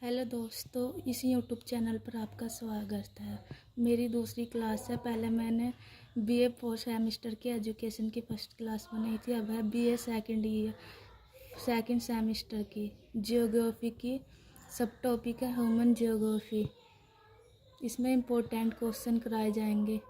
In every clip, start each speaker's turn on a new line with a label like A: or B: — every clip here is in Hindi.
A: हेलो दोस्तों, इस यूट्यूब चैनल पर आपका स्वागत है। मेरी दूसरी क्लास है। पहले मैंने बीए फोर्थ सेमेस्टर की एजुकेशन की फर्स्ट क्लास बनाई थी। अब है बीए सेकंड सेमेस्टर की जियोग्राफी की। सब टॉपिक है ह्यूमन जियोग्राफी। इसमें इम्पोर्टेंट क्वेश्चन कराए जाएंगे।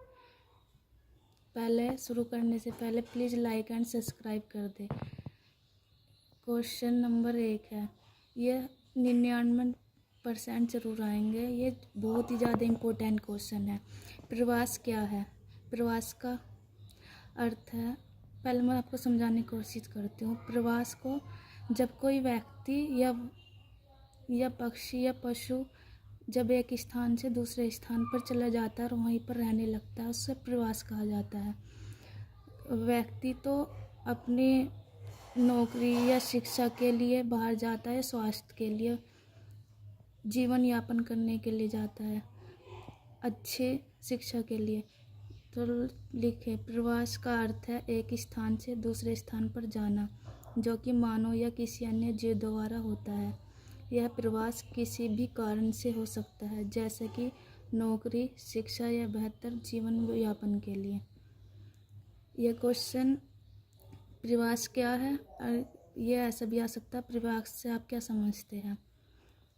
A: पहले शुरू करने से पहले प्लीज़ लाइक एंड सब्सक्राइब कर दें। क्वेश्चन नंबर 1 है, यह 99% ज़रूर आएंगे। ये बहुत ही ज़्यादा इम्पोर्टेंट क्वेश्चन है। प्रवास क्या है? प्रवास का अर्थ है, पहले मैं आपको समझाने की कोशिश करती हूँ। प्रवास को जब कोई व्यक्ति या पक्षी या पशु जब एक स्थान से दूसरे स्थान पर चला जाता है और वहीं पर रहने लगता है, उससे प्रवास कहा जाता है। व्यक्ति तो अपनी नौकरी या शिक्षा के लिए बाहर जाता है, स्वास्थ्य के लिए, जीवन यापन करने के लिए जाता है, अच्छे शिक्षा के लिए। तो लिखे, प्रवास का अर्थ है एक स्थान से दूसरे स्थान पर जाना, जो कि मानव या किसी अन्य जीव द्वारा होता है। यह प्रवास किसी भी कारण से हो सकता है, जैसे कि नौकरी, शिक्षा या बेहतर जीवन यापन के लिए। यह क्वेश्चन प्रवास क्या है, ये ऐसा भी आ सकता है, प्रवास से आप क्या समझते हैं।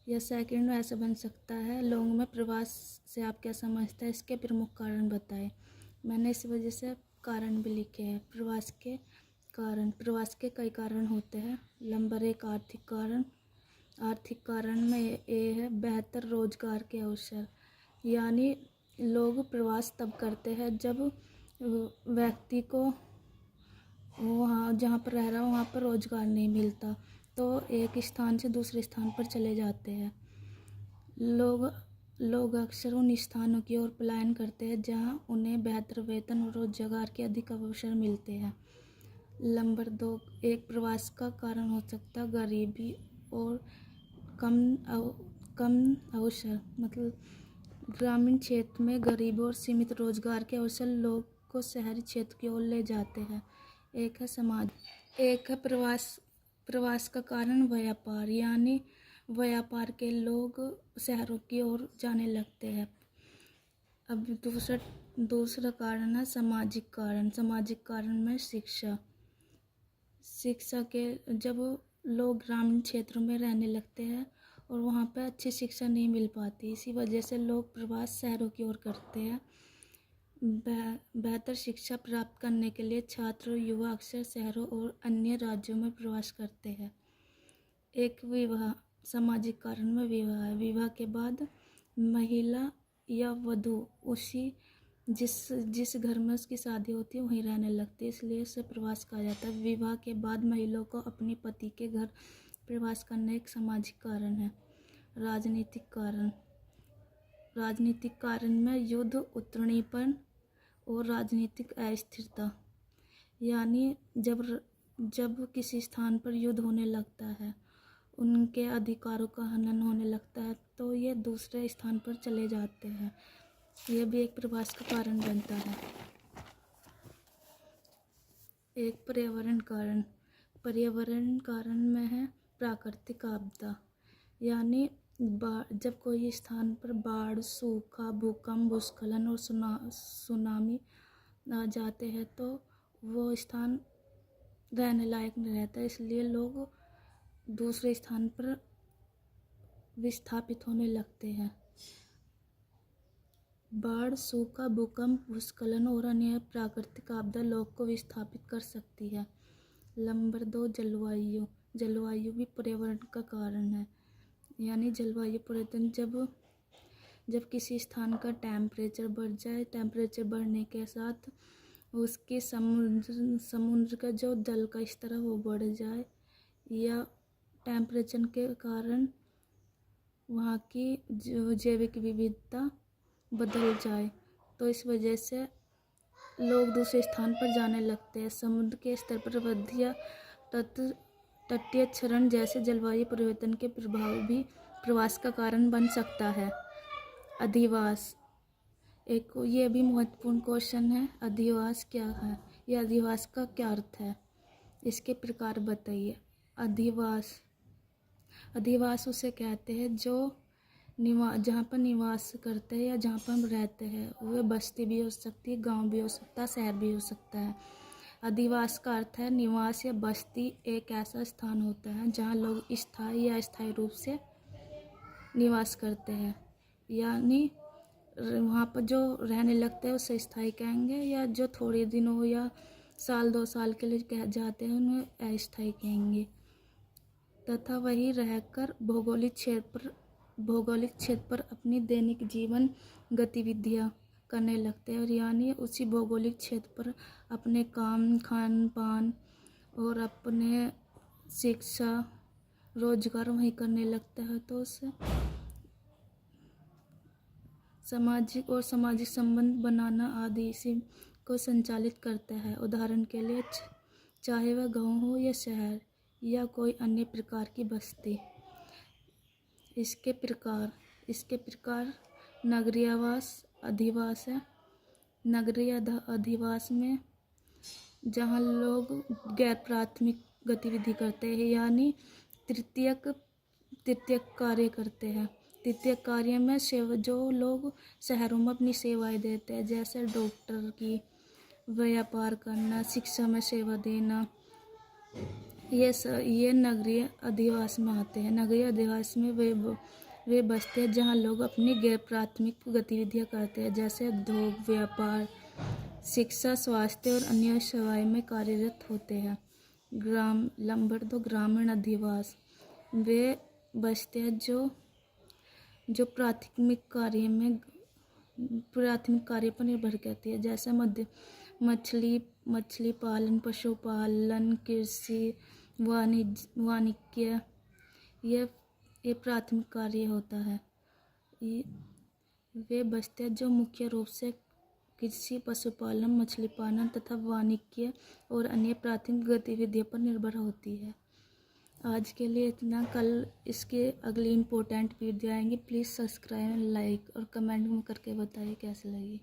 A: या सेकंड में ऐसा बन सकता है, लोगों में प्रवास से आप क्या समझते हैं, इसके प्रमुख कारण बताएं। मैंने इस वजह से कारण भी लिखे हैं। प्रवास के कारण, प्रवास के कई कारण होते हैं। नंबर 1, आर्थिक कारण। आर्थिक कारण में ये है बेहतर रोजगार के अवसर। यानी लोग प्रवास तब करते हैं जब व्यक्ति को वहाँ जहाँ पर रह रहा है वहाँ पर रोजगार नहीं मिलता, तो एक स्थान से दूसरे स्थान पर चले जाते हैं। लोग अक्सर उन स्थानों की ओर पलायन करते हैं जहाँ उन्हें बेहतर वेतन और रोजगार के अधिक अवसर मिलते हैं। नंबर 2, एक प्रवास का कारण हो सकता है गरीबी और कम अवसर। मतलब ग्रामीण क्षेत्र में गरीबी और सीमित रोजगार के अवसर लोग को शहरी क्षेत्र की ओर ले जाते हैं। एक है प्रवास का कारण व्यापार, यानी व्यापार के लोग शहरों की ओर जाने लगते हैं। अब दूसरा कारण है सामाजिक कारण। सामाजिक कारण में शिक्षा के जब लोग ग्रामीण क्षेत्रों में रहने लगते हैं और वहाँ पर अच्छी शिक्षा नहीं मिल पाती, इसी वजह से लोग प्रवास शहरों की ओर करते हैं। बेहतर शिक्षा प्राप्त करने के लिए छात्र और युवा अक्सर शहरों और अन्य राज्यों में प्रवास करते हैं। एक विवाह, सामाजिक कारण में विवाह है। विवाह के बाद महिला या वधू जिस घर में उसकी शादी होती है वहीं रहने लगती है, इसलिए उसे प्रवास कहा जाता है। विवाह के बाद महिलाओं को अपने पति के घर प्रवास करना एक सामाजिक कारण है। राजनीतिक कारण में युद्ध, उत्तरनीपन और राजनीतिक अस्थिरता। यानी जब किसी स्थान पर युद्ध होने लगता है, उनके अधिकारों का हनन होने लगता है, तो ये दूसरे स्थान पर चले जाते हैं। यह भी एक प्रवास का कारण बनता है। एक पर्यावरण कारण में है प्राकृतिक आपदा। यानी जब कोई स्थान पर बाढ़, सूखा, भूकंप, भूस्खलन और सुनामी आ जाते हैं, तो वो स्थान रहने लायक नहीं रहता, इसलिए लोग दूसरे स्थान पर विस्थापित होने लगते हैं। बाढ़, सूखा, भूकंप, भूस्खलन और अन्य प्राकृतिक आपदा लोग को विस्थापित कर सकती है। नंबर 2, जलवायु भी पर्यावरण का कारण है। यानी जलवायु परिवर्तन, जब किसी स्थान का टेम्परेचर बढ़ जाए, टेम्परेचर बढ़ने के साथ उसके समुद्र का जो जल का स्तर है वो बढ़ जाए, या टेम्परेचर के कारण वहाँ की जो जैविक विविधता बदल जाए, तो इस वजह से लोग दूसरे स्थान पर जाने लगते हैं। समुद्र के स्तर पर वृद्धि या तटीय क्षरण जैसे जलवायु परिवर्तन के प्रभाव भी प्रवास का कारण बन सकता है। अधिवास, ये भी महत्वपूर्ण क्वेश्चन है। अधिवास क्या है? यह अधिवास का क्या अर्थ है? इसके प्रकार बताइए। अधिवास उसे कहते हैं जो जहाँ पर निवास करते हैं या जहाँ पर हम रहते हैं। वह बस्ती भी हो सकती है, गांव भी हो सकता है, शहर भी हो सकता है। अधिवास का अर्थ है निवास या बस्ती एक ऐसा स्थान होता है जहाँ लोग स्थायी या अस्थायी रूप से निवास करते हैं, यानी वहाँ पर जो रहने लगते हैं उसे स्थायी कहेंगे, या जो थोड़े दिनों या साल 2 साल के लिए कह जाते हैं उन्हें अस्थायी कहेंगे। तथा वही रहकर भौगोलिक क्षेत्र पर अपनी दैनिक जीवन गतिविधियाँ करने लगते हैं, और यानी उसी भौगोलिक क्षेत्र पर अपने काम, खान पान और अपने शिक्षा रोजगार वहीं करने लगता है। तो उससे सामाजिक संबंध बनाना आदि इसी को संचालित करता है। उदाहरण के लिए चाहे वह गांव हो या शहर या कोई अन्य प्रकार की बस्ती। इसके प्रकार नगरीय अधिवास है। नगरीय अधिवास में जहाँ लोग गैर प्राथमिक गतिविधि करते हैं, यानी तृतीयक कार्य करते हैं। तृतीयक कार्य में जो लोग शहरों में अपनी सेवाएं देते हैं, जैसे डॉक्टर की, व्यापार करना, शिक्षा में सेवा देना, ये नगरीय अधिवास में आते हैं। नगरीय अधिवास में वे बसते हैं जहाँ लोग अपनी गैर प्राथमिक गतिविधियाँ करते हैं, जैसे उद्योग, व्यापार, शिक्षा, स्वास्थ्य और अन्य सेवाएं में कार्यरत होते हैं। ग्रामीण अधिवास वे बसते हैं जो प्राथमिक कार्य पर निर्भर करती है, जैसे मछली पालन, पशुपालन, कृषि, वाणिज्य। ये प्राथमिक कार्य होता है। वे बस्ते हैं जो मुख्य रूप से कृषि, पशुपालन, मछली पालन तथा वाणिज्य और अन्य प्राथमिक गतिविधियों पर निर्भर होती है। आज के लिए इतना। कल इसके अगली इम्पोर्टेंट वीडियो आएंगी। प्लीज़ सब्सक्राइब, लाइक और कमेंट में करके बताइए कैसे लगी।